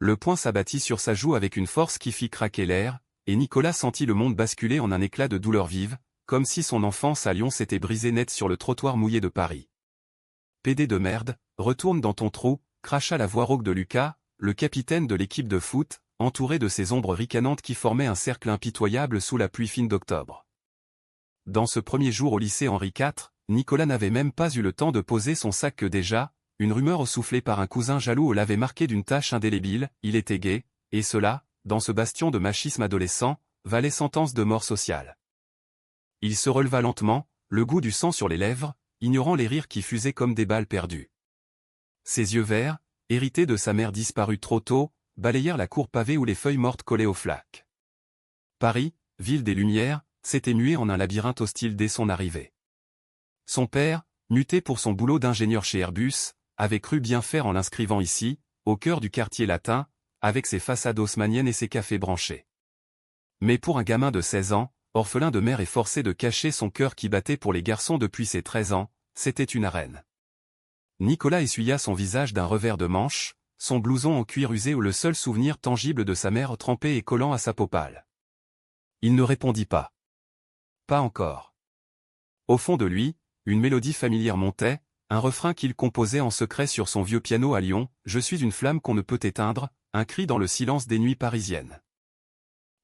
Le poing s'abattit sur sa joue avec une force qui fit craquer l'air, et Nicolas sentit le monde basculer en un éclat de douleur vive, comme si son enfance à Lyon s'était brisée net sur le trottoir mouillé de Paris. « PD de merde, retourne dans ton trou », cracha la voix rauque de Lucas, le capitaine de l'équipe de foot, entouré de ces ombres ricanantes qui formaient un cercle impitoyable sous la pluie fine d'octobre. Dans ce premier jour au lycée Henri IV, Nicolas n'avait même pas eu le temps de poser son sac que déjà, une rumeur soufflée par un cousin jaloux l'avait marqué d'une tache indélébile, il était gay, et cela, dans ce bastion de machisme adolescent, valait sentence de mort sociale. Il se releva lentement, le goût du sang sur les lèvres, ignorant les rires qui fusaient comme des balles perdues. Ses yeux verts, hérités de sa mère disparue trop tôt, balayèrent la cour pavée où les feuilles mortes collaient aux flaques. Paris, ville des Lumières, s'était mué en un labyrinthe hostile dès son arrivée. Son père, muté pour son boulot d'ingénieur chez Airbus, avait cru bien faire en l'inscrivant ici, au cœur du quartier latin, avec ses façades haussmanniennes et ses cafés branchés. Mais pour un gamin de 16 ans, orphelin de mère et forcé de cacher son cœur qui battait pour les garçons depuis ses 13 ans, c'était une arène. Nicolas essuya son visage d'un revers de manche, son blouson en cuir usé où le seul souvenir tangible de sa mère trempé et collant à sa peau pâle. Il ne répondit pas. Pas encore. Au fond de lui, une mélodie familière montait, un refrain qu'il composait en secret sur son vieux piano à Lyon, « Je suis une flamme qu'on ne peut éteindre », un cri dans le silence des nuits parisiennes.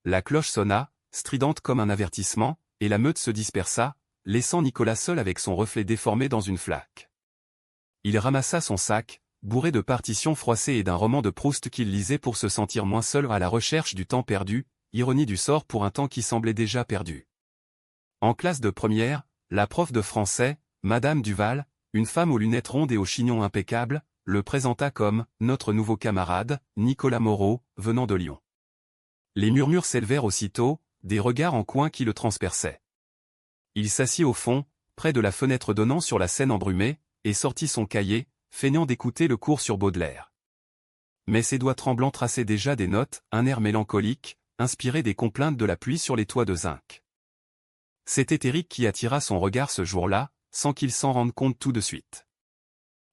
La cloche sonna, stridente comme un avertissement, et la meute se dispersa, laissant Nicolas seul avec son reflet déformé dans une flaque. Il ramassa son sac, bourré de partitions froissées et d'un roman de Proust qu'il lisait pour se sentir moins seul à la recherche du temps perdu, ironie du sort pour un temps qui semblait déjà perdu. En classe de première, la prof de français, Madame Duval, une femme aux lunettes rondes et aux chignons impeccables, le présenta comme « notre nouveau camarade, Nicolas Moreau, venant de Lyon ». Les murmures s'élevèrent aussitôt, des regards en coin qui le transperçaient. Il s'assit au fond, près de la fenêtre donnant sur la Seine embrumée, et sortit son cahier, feignant d'écouter le cours sur Baudelaire. Mais ses doigts tremblants traçaient déjà des notes, un air mélancolique, inspiré des complaintes de la pluie sur les toits de zinc. C'était Éric qui attira son regard ce jour-là, sans qu'il s'en rende compte tout de suite.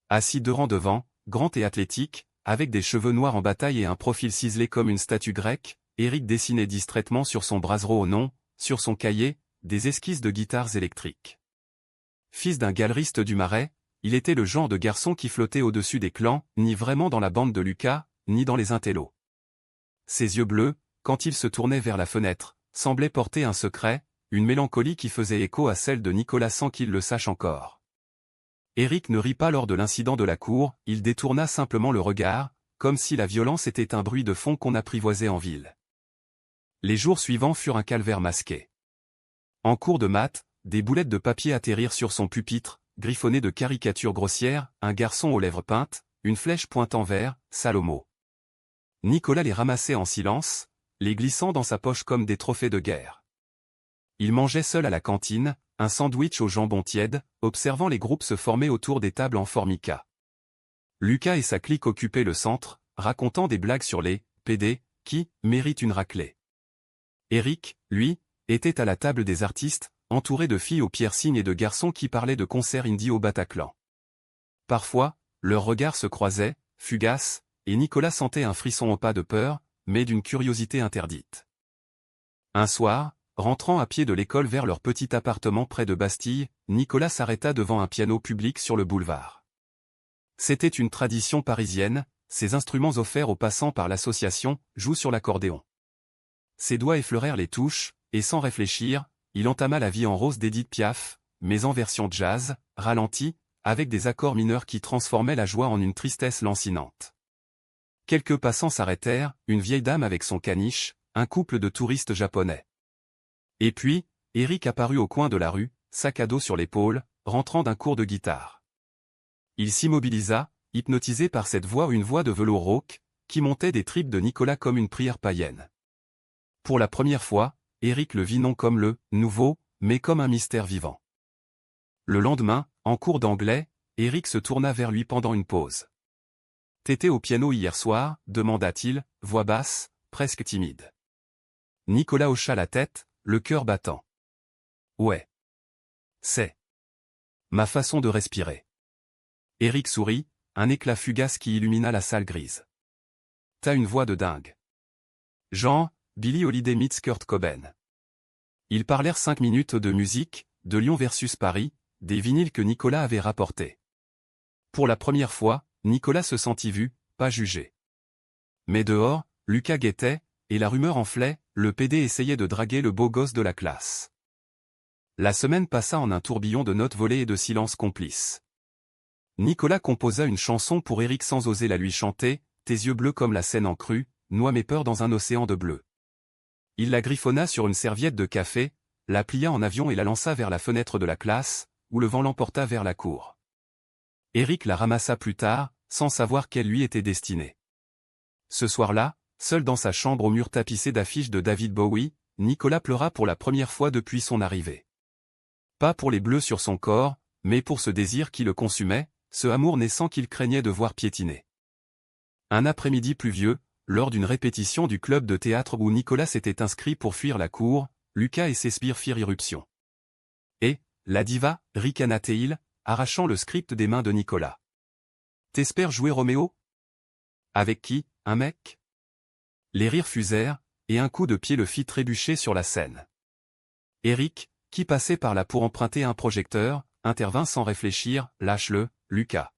Assis 2 rangs devant, grand et athlétique, avec des cheveux noirs en bataille et un profil ciselé comme une statue grecque, Éric dessinait distraitement sur son brasero au nom, sur son cahier, des esquisses de guitares électriques. Fils d'un galeriste du Marais, il était le genre de garçon qui flottait au-dessus des clans, ni vraiment dans la bande de Lucas, ni dans les intellos. Ses yeux bleus, quand il se tournait vers la fenêtre, semblaient porter un secret, une mélancolie qui faisait écho à celle de Nicolas sans qu'il le sache encore. Éric ne rit pas lors de l'incident de la cour, il détourna simplement le regard, comme si la violence était un bruit de fond qu'on apprivoisait en ville. Les jours suivants furent un calvaire masqué. En cours de maths, des boulettes de papier atterrirent sur son pupitre, griffonnées de caricatures grossières, un garçon aux lèvres peintes, une flèche pointant vers « Salomon ». Nicolas les ramassait en silence, les glissant dans sa poche comme des trophées de guerre. Il mangeait seul à la cantine, un sandwich au jambon tiède, observant les groupes se former autour des tables en formica. Lucas et sa clique occupaient le centre, racontant des blagues sur les « PD » qui méritent une raclée. Éric, lui, était à la table des artistes, entouré de filles au piercing et de garçons qui parlaient de concerts indie au Bataclan. Parfois, leurs regards se croisaient, fugaces, et Nicolas sentait un frisson au pas de peur, mais d'une curiosité interdite. Un soir, rentrant à pied de l'école vers leur petit appartement près de Bastille, Nicolas s'arrêta devant un piano public sur le boulevard. C'était une tradition parisienne, ces instruments offerts aux passants par l'association jouent sur l'accordéon. Ses doigts effleurèrent les touches, et sans réfléchir, il entama la vie en rose d'Édith Piaf, mais en version jazz, ralentie, avec des accords mineurs qui transformaient la joie en une tristesse lancinante. Quelques passants s'arrêtèrent, une vieille dame avec son caniche, un couple de touristes japonais. Et puis, Éric apparut au coin de la rue, sac à dos sur l'épaule, rentrant d'un cours de guitare. Il s'immobilisa, hypnotisé par cette voix, une voix de velours rauque, qui montait des tripes de Nicolas comme une prière païenne. Pour la première fois, Éric le vit non comme le « nouveau », mais comme un mystère vivant. Le lendemain, en cours d'anglais, Éric se tourna vers lui pendant une pause. « T'étais au piano hier soir ?» demanda-t-il, voix basse, presque timide. Nicolas hocha la tête, le cœur battant. « Ouais. C'est ma façon de respirer. » Éric sourit, un éclat fugace qui illumina la salle grise. « T'as une voix de dingue. Genre, Billie Holiday meets Kurt Cobain. Ils parlèrent 5 minutes de musique, de Lyon versus Paris, des vinyles que Nicolas avait rapportés. Pour la première fois, Nicolas se sentit vu, pas jugé. Mais dehors, Lucas guettait, et la rumeur enflait, le PD essayait de draguer le beau gosse de la classe. La semaine passa en un tourbillon de notes volées et de silences complices. Nicolas composa une chanson pour Eric sans oser la lui chanter, « Tes yeux bleus comme la Seine en crue, noient mes peurs dans un océan de bleu ». Il la griffonna sur une serviette de café, la plia en avion et la lança vers la fenêtre de la classe, où le vent l'emporta vers la cour. Eric la ramassa plus tard, sans savoir qu'elle lui était destinée. Ce soir-là, seul dans sa chambre au mur tapissé d'affiches de David Bowie, Nicolas pleura pour la première fois depuis son arrivée. Pas pour les bleus sur son corps, mais pour ce désir qui le consumait, ce amour naissant qu'il craignait de voir piétiner. Un après-midi pluvieux, lors d'une répétition du club de théâtre où Nicolas s'était inscrit pour fuir la cour, Lucas et ses sbires firent irruption. Et, la diva, ricana-t-il, arrachant le script des mains de Nicolas. T'espères jouer Roméo? Avec qui, un mec? Les rires fusèrent, et un coup de pied le fit trébucher sur la scène. Eric, qui passait par là pour emprunter un projecteur, intervint sans réfléchir, lâche-le, Lucas.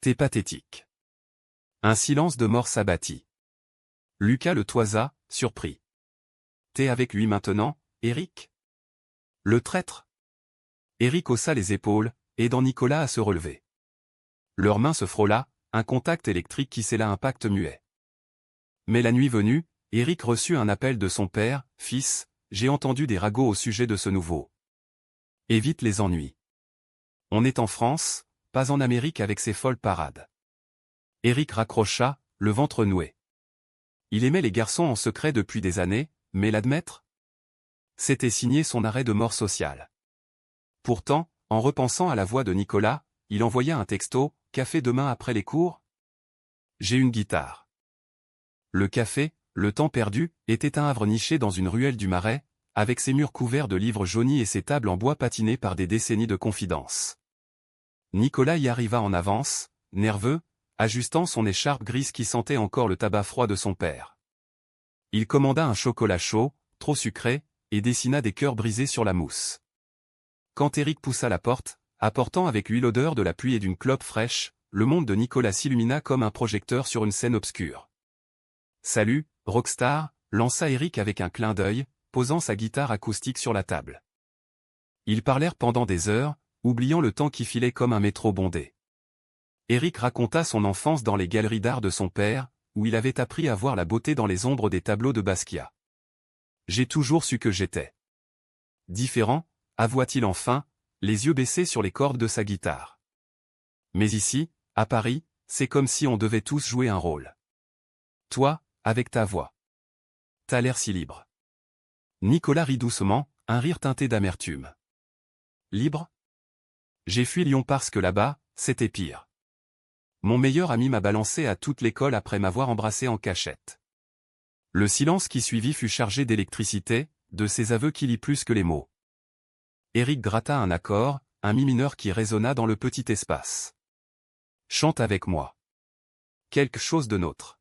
T'es pathétique. Un silence de mort s'abattit. Lucas le toisa, surpris. T'es avec lui maintenant, Eric? Le traître? Eric haussa les épaules, aidant Nicolas à se relever. Leurs mains se frôla, un contact électrique qui scella un pacte muet. Mais la nuit venue, Eric reçut un appel de son père, « Fils, j'ai entendu des ragots au sujet de ce nouveau. Évite les ennuis. On est en France, pas en Amérique avec ses folles parades. » Eric raccrocha, le ventre noué. Il aimait les garçons en secret depuis des années, mais l'admettre? C'était signer son arrêt de mort sociale. Pourtant, en repensant à la voix de Nicolas, il envoya un texto, « Café demain après les cours? J'ai une guitare. » Le café, le temps perdu, était un havre niché dans une ruelle du Marais, avec ses murs couverts de livres jaunis et ses tables en bois patinées par des décennies de confidences. Nicolas y arriva en avance, nerveux, ajustant son écharpe grise qui sentait encore le tabac froid de son père. Il commanda un chocolat chaud, trop sucré, et dessina des cœurs brisés sur la mousse. Quand Eric poussa la porte, apportant avec lui l'odeur de la pluie et d'une clope fraîche, le monde de Nicolas s'illumina comme un projecteur sur une scène obscure. « Salut, rockstar », lança Eric avec un clin d'œil, posant sa guitare acoustique sur la table. Ils parlèrent pendant des heures, oubliant le temps qui filait comme un métro bondé. Eric raconta son enfance dans les galeries d'art de son père, où il avait appris à voir la beauté dans les ombres des tableaux de Basquiat. « J'ai toujours su que j'étais différent », avoua-t-il enfin, les yeux baissés sur les cordes de sa guitare. Mais ici, à Paris, c'est comme si on devait tous jouer un rôle. Toi, avec ta voix. T'as l'air si libre. Nicolas rit doucement, un rire teinté d'amertume. Libre? J'ai fui Lyon parce que là-bas, c'était pire. Mon meilleur ami m'a balancé à toute l'école après m'avoir embrassé en cachette. Le silence qui suivit fut chargé d'électricité, de ses aveux qui lit plus que les mots. Eric gratta un accord, un mi mineur qui résonna dans le petit espace. Chante avec moi. Quelque chose de nôtre.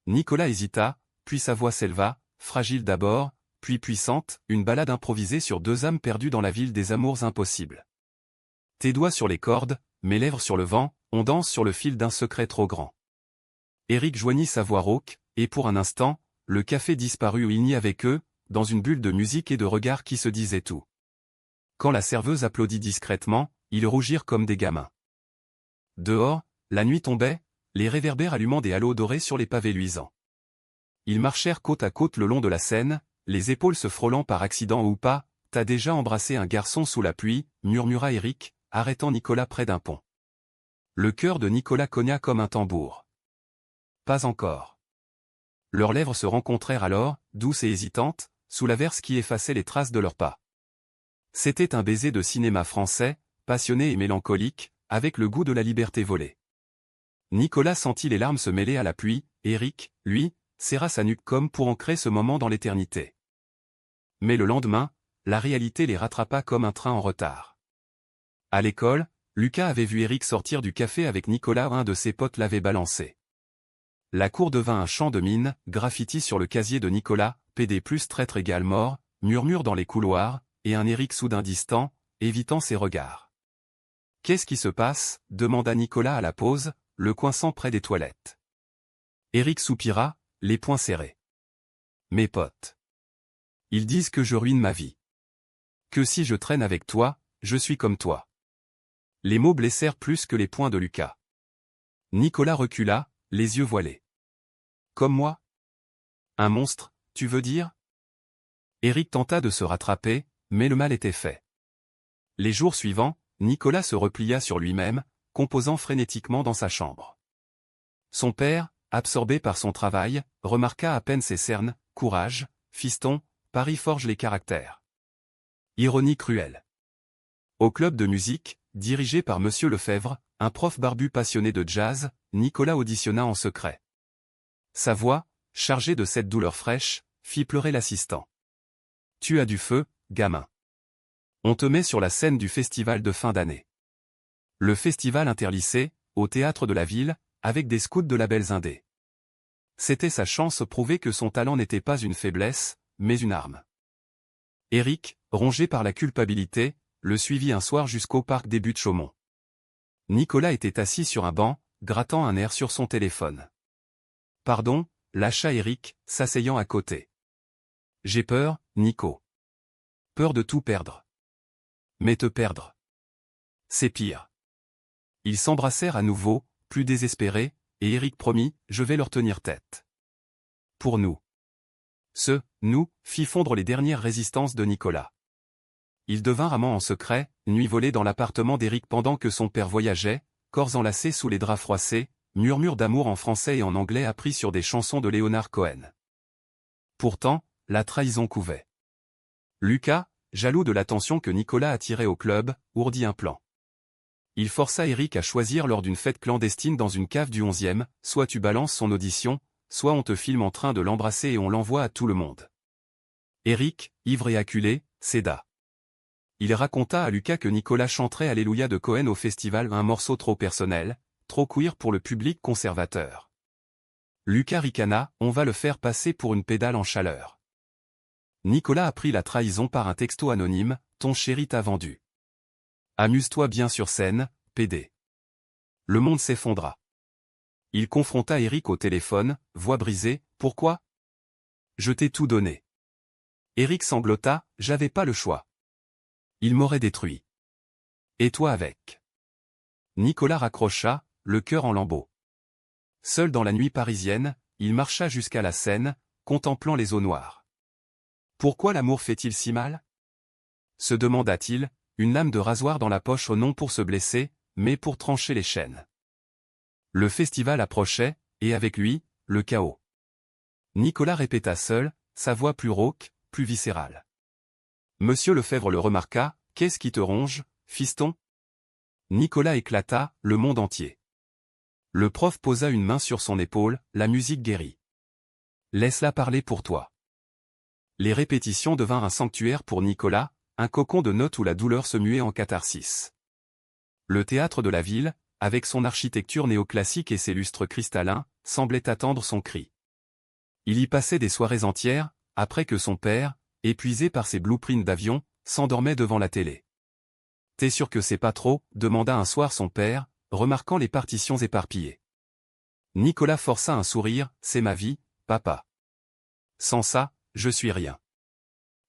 Nicolas hésita, puis sa voix s'éleva, fragile d'abord, puis puissante, une ballade improvisée sur deux âmes perdues dans la ville des amours impossibles. Tes doigts sur les cordes, mes lèvres sur le vent, on danse sur le fil d'un secret trop grand. Eric joignit sa voix rauque, et pour un instant, le café disparut où il n'y avait qu'eux, dans une bulle de musique et de regards qui se disaient tout. Quand la serveuse applaudit discrètement, ils rougirent comme des gamins. Dehors, la nuit tombait, les réverbères allumant des halos dorés sur les pavés luisants. Ils marchèrent côte à côte le long de la Seine, les épaules se frôlant par accident ou pas. « T'as déjà embrassé un garçon sous la pluie » murmura Eric, arrêtant Nicolas près d'un pont. Le cœur de Nicolas cogna comme un tambour. Pas encore. Leurs lèvres se rencontrèrent alors, douces et hésitantes, sous l'averse qui effaçait les traces de leurs pas. C'était un baiser de cinéma français, passionné et mélancolique, avec le goût de la liberté volée. Nicolas sentit les larmes se mêler à la pluie, Eric, lui, serra sa nuque comme pour ancrer ce moment dans l'éternité. Mais le lendemain, la réalité les rattrapa comme un train en retard. À l'école, Lucas avait vu Eric sortir du café avec Nicolas, un de ses potes l'avait balancé. La cour devint un champ de mine, graffiti sur le casier de Nicolas, PD plus traître égale mort, murmure dans les couloirs, et un Éric soudain distant, évitant ses regards. « Qu'est-ce qui se passe » demanda Nicolas à la pause, le coinçant près des toilettes. Éric soupira, les poings serrés. « Mes potes. Ils disent que je ruine ma vie. Que si je traîne avec toi, je suis comme toi. » Les mots blessèrent plus que les poings de Lucas. Nicolas recula, les yeux voilés. « Comme moi ? Un monstre, tu veux dire ?» Éric tenta de se rattraper, mais le mal était fait. Les jours suivants, Nicolas se replia sur lui-même, composant frénétiquement dans sa chambre. Son père, absorbé par son travail, remarqua à peine ses cernes. « Courage, fiston, Paris forge les caractères. » Ironie cruelle. Au club de musique, dirigé par Monsieur Lefebvre, un prof barbu passionné de jazz, Nicolas auditionna en secret. Sa voix, chargée de cette douleur fraîche, fit pleurer l'assistant. « Tu as du feu, gamin. On te met sur la scène du festival de fin d'année. » Le festival interlycée, au théâtre de la ville, avec des scouts de labels indés. C'était sa chance prouvée que son talent n'était pas une faiblesse, mais une arme. Éric, rongé par la culpabilité, le suivit un soir jusqu'au parc des Buttes-Chaumont. Nicolas était assis sur un banc, grattant un air sur son téléphone. « Pardon » lâcha Éric, s'asseyant à côté. « J'ai peur, Nico. Peur de tout perdre. Mais te perdre. C'est pire. » Ils s'embrassèrent à nouveau, plus désespérés, et Éric promit, « Je vais leur tenir tête. » Pour nous. Ce « nous » fit fondre les dernières résistances de Nicolas. Il devint amant en secret, nuit volée dans l'appartement d'Éric pendant que son père voyageait, corps enlacés sous les draps froissés, murmures d'amour en français et en anglais appris sur des chansons de Leonard Cohen. Pourtant, la trahison couvait. Lucas, jaloux de l'attention que Nicolas attirait au club, ourdit un plan. Il força Éric à choisir lors d'une fête clandestine dans une cave du 11e, soit tu balances son audition, soit on te filme en train de l'embrasser et on l'envoie à tout le monde. Éric, ivre et acculé, céda. Il raconta à Lucas que Nicolas chanterait Alléluia de Cohen au festival, un morceau trop personnel, trop queer pour le public conservateur. Lucas ricana, on va le faire passer pour une pédale en chaleur. Nicolas apprit la trahison par un texto anonyme, ton chéri t'a vendu. Amuse-toi bien sur scène, PD. Le monde s'effondra. Il confronta Éric au téléphone, voix brisée, pourquoi ? Je t'ai tout donné. Éric sanglota, j'avais pas le choix. Il m'aurait détruit. Et toi avec. Nicolas raccrocha, le cœur en lambeaux. Seul dans la nuit parisienne, il marcha jusqu'à la Seine, contemplant les eaux noires. Pourquoi l'amour fait-il si mal ? Se demanda-t-il, une lame de rasoir dans la poche non pour se blesser, mais pour trancher les chaînes. Le festival approchait, et avec lui, le chaos. Nicolas répéta seul, sa voix plus rauque, plus viscérale. Monsieur Lefebvre le remarqua, qu'est-ce qui te ronge, fiston ? Nicolas éclata, le monde entier. Le prof posa une main sur son épaule, la musique guérit. Laisse-la parler pour toi. Les répétitions devinrent un sanctuaire pour Nicolas, un cocon de notes où la douleur se muait en catharsis. Le théâtre de la ville, avec son architecture néoclassique et ses lustres cristallins, semblait attendre son cri. Il y passait des soirées entières, après que son père, épuisé par ses blueprints d'avion, s'endormait devant la télé. « T'es sûr que c'est pas trop ?» demanda un soir son père, remarquant les partitions éparpillées. Nicolas força un sourire, « C'est ma vie, papa. Sans ça, je suis rien. »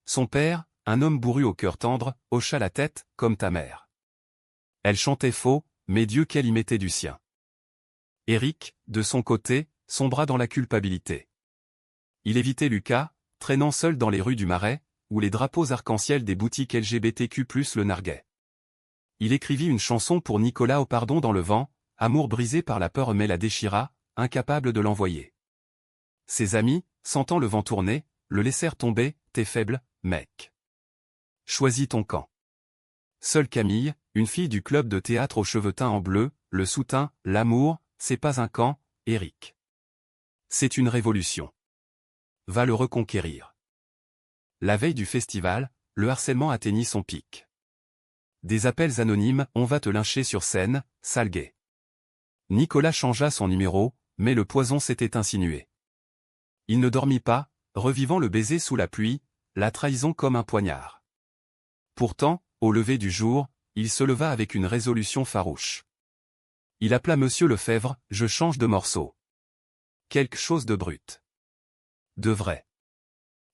Son père, un homme bourru au cœur tendre, hocha la tête, comme ta mère. Elle chantait faux, mais Dieu qu'elle y mettait du sien. Éric, de son côté, sombra dans la culpabilité. Il évitait Lucas, traînant seul dans les rues du Marais, où les drapeaux arc-en-ciel des boutiques LGBTQ+ le narguaient. Il écrivit une chanson pour Nicolas au pardon dans le vent, amour brisé par la peur mais la déchira, incapable de l'envoyer. Ses amis, sentant le vent tourner, le laissèrent tomber, t'es faible, mec. Choisis ton camp. Seule Camille, une fille du club de théâtre aux cheveux teints en bleu, le soutint, l'amour, c'est pas un camp, Éric. C'est une révolution. Va le reconquérir. La veille du festival, le harcèlement atteignit son pic. Des appels anonymes, on va te lyncher sur scène, sale gay. Nicolas changea son numéro, mais le poison s'était insinué. Il ne dormit pas, revivant le baiser sous la pluie, la trahison comme un poignard. Pourtant, au lever du jour, il se leva avec une résolution farouche. Il appela Monsieur Lefebvre, « Je change de morceau. Quelque chose de brut. De vrai. »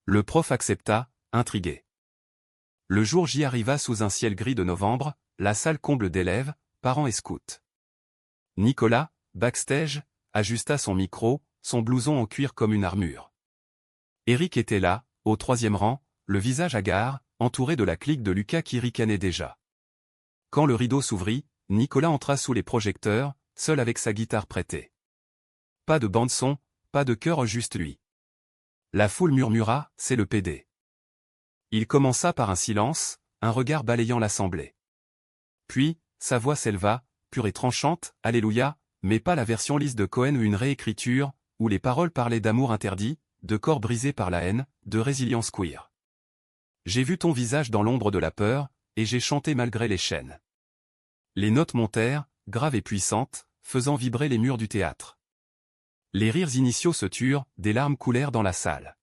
Le prof accepta, intrigué. Le jour J arriva sous un ciel gris de novembre, la salle comble d'élèves, parents et scouts. Nicolas, backstage, ajusta son micro, son blouson en cuir comme une armure. Eric était là, au 3e rang, le visage hagard, entouré de la clique de Lucas qui ricanait déjà. Quand le rideau s'ouvrit, Nicolas entra sous les projecteurs, seul avec sa guitare prêtée. Pas de bande-son, pas de chœur, juste lui. La foule murmura, « C'est le PD. » Il commença par un silence, un regard balayant l'assemblée. Puis, sa voix s'éleva, pure et tranchante, « Alléluia », mais pas la version lisse de Cohen ou une réécriture, où les paroles parlaient d'amour interdit, de corps brisés par la haine, de résilience queer. J'ai vu ton visage dans l'ombre de la peur, et j'ai chanté malgré les chaînes. Les notes montèrent, graves et puissantes, faisant vibrer les murs du théâtre. Les rires initiaux se turent, des larmes coulèrent dans la salle.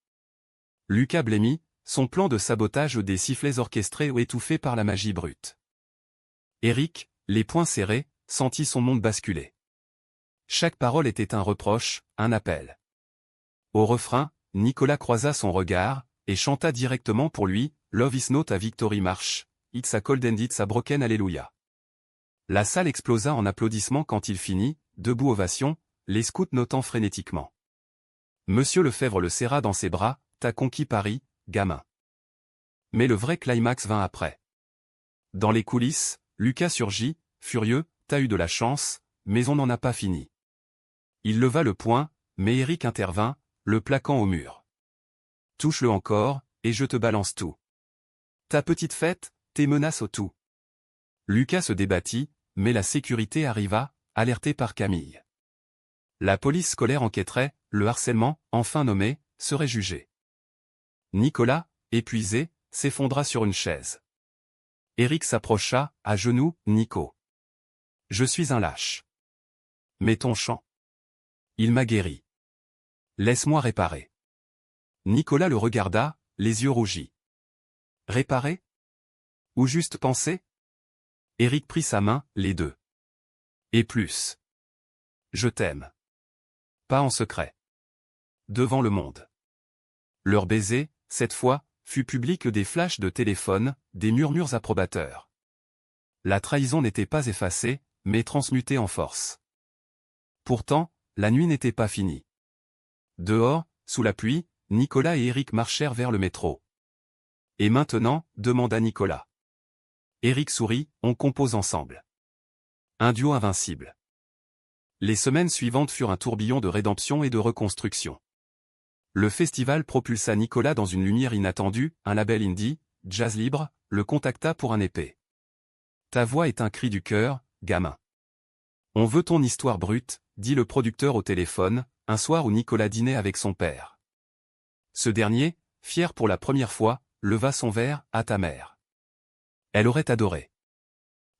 Lucas blêmit, son plan de sabotage des sifflets orchestrés ou étouffés par la magie brute. Eric, les poings serrés, sentit son monde basculer. Chaque parole était un reproche, un appel. Au refrain, Nicolas croisa son regard, et chanta directement pour lui, « Love is not a victory march, it's a cold and it's a broken Alléluia ». La salle explosa en applaudissements quand il finit, debout ovation, les scouts notant frénétiquement. Monsieur Lefebvre le serra dans ses bras, « T'as conquis Paris, gamin. » Mais le vrai climax vint après. Dans les coulisses, Lucas surgit, furieux, « T'as eu de la chance, mais on n'en a pas fini. » Il leva le poing, mais Eric intervint, le plaquant au mur. « Touche-le encore, et je te balance tout. Ta petite fête, tes menaces au tout. » Lucas se débattit, mais la sécurité arriva, alertée par Camille. La police scolaire enquêterait, le harcèlement, enfin nommé, serait jugé. Nicolas, épuisé, s'effondra sur une chaise. Eric s'approcha, à genoux, « Nico. Je suis un lâche. Mais ton chant. Il m'a guéri. Laisse-moi réparer. » Nicolas le regarda, les yeux rougis. « Réparer? Ou juste penser ?» Eric prit sa main, les deux. « Et plus. Je t'aime. Pas en secret. Devant le monde. » Leur baiser, cette fois, fut public, des flashs de téléphone, des murmures approbateurs. La trahison n'était pas effacée, mais transmutée en force. Pourtant, la nuit n'était pas finie. Dehors, sous la pluie, Nicolas et Eric marchèrent vers le métro. « Et maintenant ?» demanda Nicolas. Eric sourit, « On compose ensemble. Un duo invincible. » Les semaines suivantes furent un tourbillon de rédemption et de reconstruction. Le festival propulsa Nicolas dans une lumière inattendue, un label indie, Jazz Libre, le contacta pour un EP. « Ta voix est un cri du cœur, gamin. On veut ton histoire brute, » dit le producteur au téléphone, un soir où Nicolas dînait avec son père. Ce dernier, fier pour la première fois, leva son verre, « À ta mère. Elle aurait adoré. »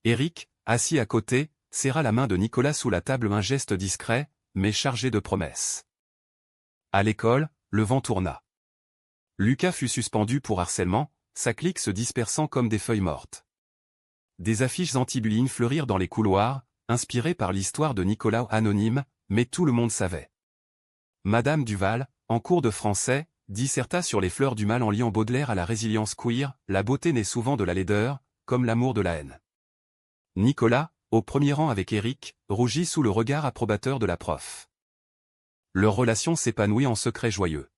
Eric, assis à côté, serra la main de Nicolas sous la table, un geste discret, mais chargé de promesses. À l'école, le vent tourna. Lucas fut suspendu pour harcèlement, sa clique se dispersant comme des feuilles mortes. Des affiches anti-bullying fleurirent dans les couloirs, inspirées par l'histoire de Nicolas anonyme, mais tout le monde savait. Madame Duval, en cours de français, disserta sur les fleurs du mal en liant Baudelaire à la résilience queer, la beauté naît souvent de la laideur, comme l'amour de la haine. Nicolas, au premier rang avec Eric, rougit sous le regard approbateur de la prof. Leur relation s'épanouit en secret joyeux.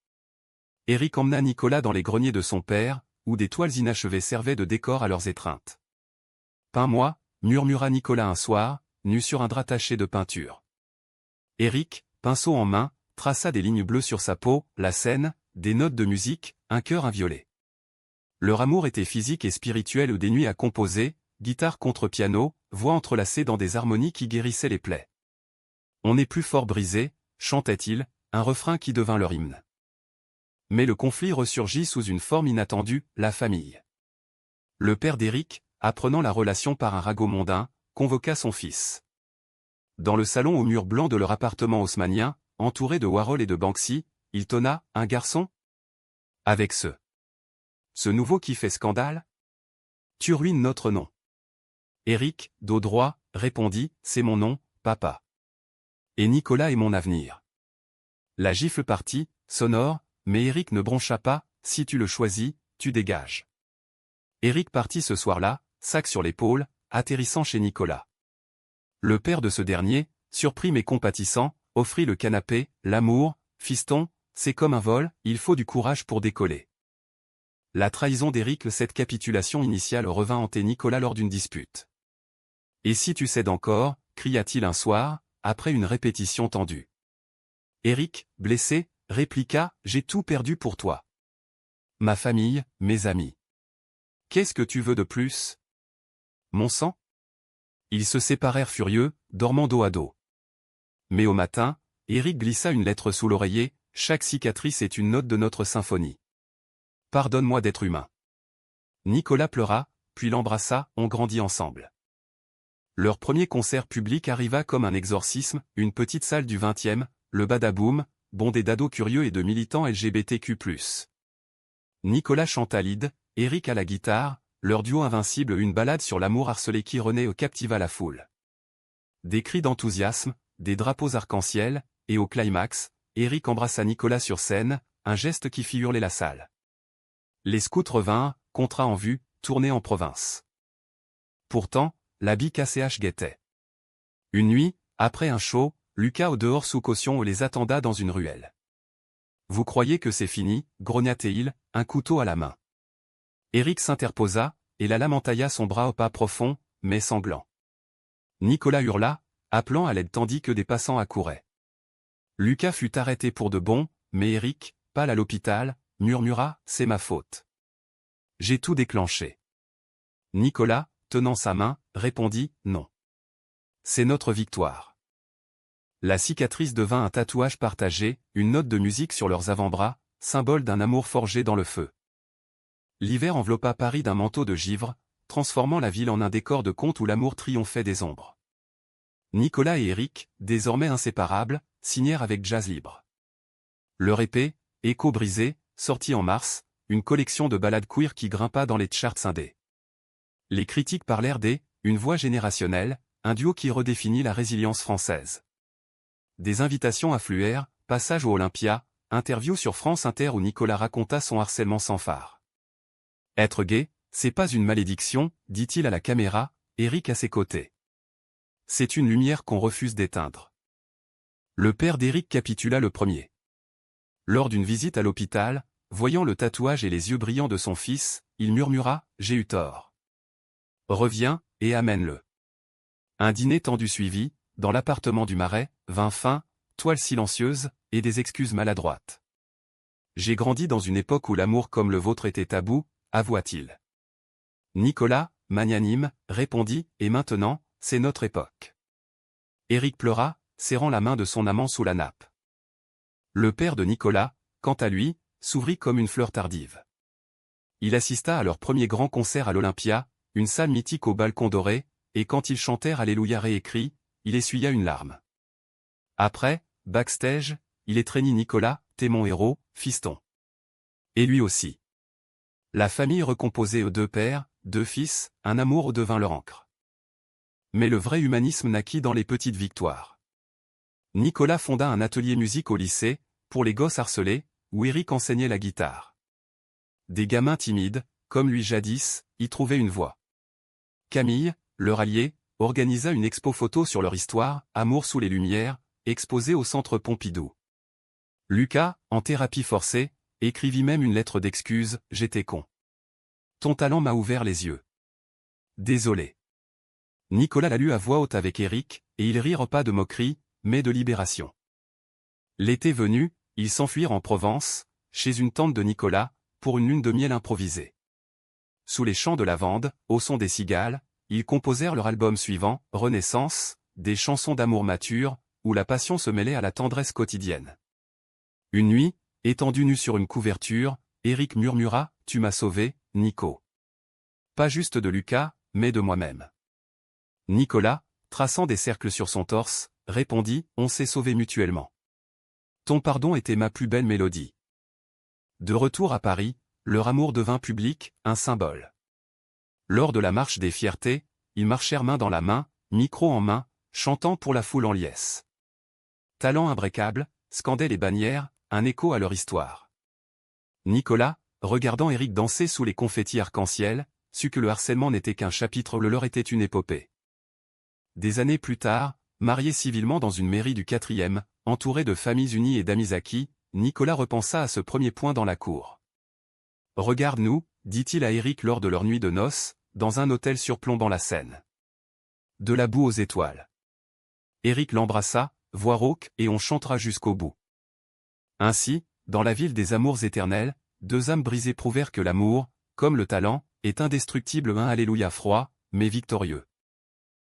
Eric emmena Nicolas dans les greniers de son père, où des toiles inachevées servaient de décor à leurs étreintes. « Peins-moi » murmura Nicolas un soir, nu sur un drap taché de peinture. Eric, pinceau en main, traça des lignes bleues sur sa peau, la scène, des notes de musique, un cœur, un violet. Leur amour était physique et spirituel, des nuits à composer, guitare contre piano, voix entrelacées dans des harmonies qui guérissaient les plaies. « On n'est plus fort brisé », chantait-il, un refrain qui devint leur hymne. Mais le conflit ressurgit sous une forme inattendue, la famille. Le père d'Eric, apprenant la relation par un ragot mondain, convoqua son fils. Dans le salon au mur blanc de leur appartement haussmannien, entouré de Warhol et de Banksy, il tonna « Un garçon ?» Avec ce nouveau qui fait scandale ? Tu ruines notre nom. Eric, dos droit, répondit « C'est mon nom, papa. Et Nicolas est mon avenir. » La gifle partit, sonore, mais Eric ne broncha pas, « Si tu le choisis, tu dégages. » Eric partit ce soir-là, sac sur l'épaule, atterrissant chez Nicolas. Le père de ce dernier, surpris mais compatissant, offrit le canapé, « L'amour, fiston, c'est comme un vol, il faut du courage pour décoller. » La trahison d'Eric, cette capitulation initiale revint hanter Nicolas lors d'une dispute. « Et si tu cèdes encore » cria-t-il un soir, après une répétition tendue. Eric, blessé, répliqua « J'ai tout perdu pour toi. Ma famille, mes amis. Qu'est-ce que tu veux de plus ? Mon sang ?» Ils se séparèrent furieux, dormant dos à dos. Mais au matin, Eric glissa une lettre sous l'oreiller, « Chaque cicatrice est une note de notre symphonie. Pardonne-moi d'être humain. » Nicolas pleura, puis l'embrassa, on grandit ensemble. Leur premier concert public arriva comme un exorcisme, une petite salle du 20e, le Badaboum, bondée d'ados curieux et de militants LGBTQ+. Nicolas chanta lead, Eric à la guitare, leur duo invincible, une ballade sur l'amour harcelé qui renaît captiva la foule. Des cris d'enthousiasme, des drapeaux arc-en-ciel, et au climax, Eric embrassa Nicolas sur scène, un geste qui fit hurler la salle. Les scouts revinrent, contrat en vue, tournée en province. Pourtant, la BKCH guettait. Une nuit, après un show, Lucas au dehors sous caution les attenda dans une ruelle. « Vous croyez que c'est fini ?» grogna-t-il, un couteau à la main. Eric s'interposa, et la lame entailla son bras au pas profond, mais sanglant. Nicolas hurla, appelant à l'aide tandis que des passants accouraient. Lucas fut arrêté pour de bon, mais Eric, pâle à l'hôpital, murmura « C'est ma faute. J'ai tout déclenché. » Nicolas, tenant sa main, répondit « Non. C'est notre victoire. » La cicatrice devint un tatouage partagé, une note de musique sur leurs avant-bras, symbole d'un amour forgé dans le feu. L'hiver enveloppa Paris d'un manteau de givre, transformant la ville en un décor de conte où l'amour triomphait des ombres. Nicolas et Eric, désormais inséparables, signèrent avec Jazz Libre. Leur épée, Écho brisé, sortit en mars, une collection de ballades queer qui grimpa dans les charts indés. Les critiques parlèrent une voix générationnelle, un duo qui redéfinit la résilience française. Des invitations affluèrent, passage au Olympia, interview sur France Inter où Nicolas raconta son harcèlement sans phare. « Être gay, c'est pas une malédiction, dit-il à la caméra, Eric à ses côtés. C'est une lumière qu'on refuse d'éteindre. » Le père d'Eric capitula le premier. Lors d'une visite à l'hôpital, voyant le tatouage et les yeux brillants de son fils, il murmura « J'ai eu tort. Reviens, et amène-le. » Un dîner tendu suivit, dans l'appartement du Marais, vin fin, toile silencieuse, et des excuses maladroites. « J'ai grandi dans une époque où l'amour comme le vôtre était tabou, avoua-t-il. Nicolas, magnanime, répondit « Et maintenant, c'est notre époque. » Eric pleura, serrant la main de son amant sous la nappe. Le père de Nicolas, quant à lui, s'ouvrit comme une fleur tardive. Il assista à leur premier grand concert à l'Olympia, une salle mythique au balcon doré, et quand ils chantèrent Alléluia réécrit, il essuya une larme. Après, backstage, il étreignit Nicolas, « T'es mon héros, fiston. » Et lui aussi. La famille recomposée deux pères, deux fils, un amour devint leur ancre. Mais le vrai humanisme naquit dans les petites victoires. Nicolas fonda un atelier musique au lycée, pour les gosses harcelés, où Eric enseignait la guitare. Des gamins timides, comme lui jadis, y trouvaient une voix. Camille, leur allié, organisa une expo photo sur leur histoire, Amour sous les Lumières, exposée au Centre Pompidou. Lucas, en thérapie forcée, écrivit même une lettre d'excuse, « J'étais con. Ton talent m'a ouvert les yeux. Désolé. » Nicolas la lut à voix haute avec Eric, et ils rirent pas de moquerie, mais de libération. L'été venu, ils s'enfuirent en Provence, chez une tante de Nicolas, pour une lune de miel improvisée. Sous les champs de lavande, au son des cigales, ils composèrent leur album suivant, Renaissance, des chansons d'amour matures, où la passion se mêlait à la tendresse quotidienne. Une nuit, étendu nu sur une couverture, Eric murmura, « Tu m'as sauvé, Nico. Pas juste de Lucas, mais de moi-même. » Nicolas, traçant des cercles sur son torse, répondit, on s'est sauvés mutuellement. Ton pardon était ma plus belle mélodie. De retour à Paris, leur amour devint public, un symbole. Lors de la marche des fiertés, ils marchèrent main dans la main, micro en main, chantant pour la foule en liesse. Talent imbrécable, scandaient les bannières, un écho à leur histoire. Nicolas, regardant Éric danser sous les confettis arc-en-ciel, sut que le harcèlement n'était qu'un chapitre, le leur était une épopée. Des années plus tard, marié civilement dans une mairie du 4e, entouré de familles unies et d'amis acquis, Nicolas repensa à ce premier point dans la cour. « Regarde-nous » dit-il à Éric lors de leur nuit de noces, dans un hôtel surplombant la Seine. De la boue aux étoiles. Éric l'embrassa, voix rauque, et on chantera jusqu'au bout. Ainsi, dans la ville des amours éternels, deux âmes brisées prouvèrent que l'amour, comme le talent, est indestructible, un alléluia froid, mais victorieux.